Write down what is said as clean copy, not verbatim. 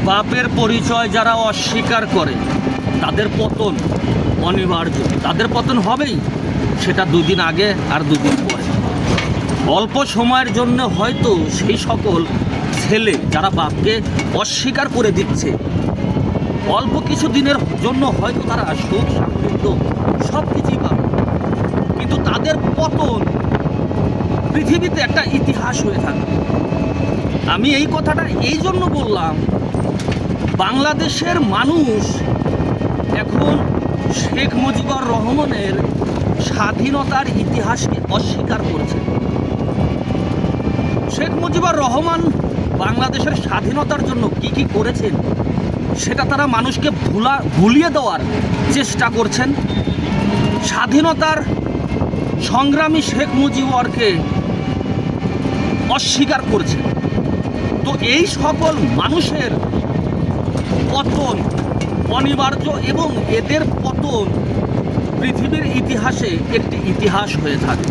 বাপের পরিচয় যারা অস্বীকার করে তাদের পতন অনিবার্য, তাদের পতন হবেই। সেটা দুদিন আগে আর দুদিন পরে। অল্প সময়ের জন্য হয়তো সেই সকল ছেলে যারা বাপকে অস্বীকার করে দিচ্ছে, অল্প কিছু দিনের জন্য হয়তো তারা সুখ সমৃদ্ধ সব কিছুই পাবে, কিন্তু তাদের পতন পৃথিবীতে একটা ইতিহাস হয়ে থাকে। আমি এই কথাটা এই জন্য বললাম, বাংলাদেশের মানুষ এখন শেখ মুজিবুর রহমানের স্বাধীনতার ইতিহাসকে অস্বীকার করছে। শেখ মুজিবুর রহমান বাংলাদেশের স্বাধীনতার জন্য কি কি করেছেন সেটা তারা মানুষকে ভুলিয়ে দেওয়ার চেষ্টা করছেন। স্বাধীনতার সংগ্রামী শেখ মুজিবুরকে অস্বীকার করছে। তো এই সকল মানুষের পতন অনিবার্য এবং এদের পতন পৃথিবীর ইতিহাসে একটি ইতিহাস হয়ে থাকে।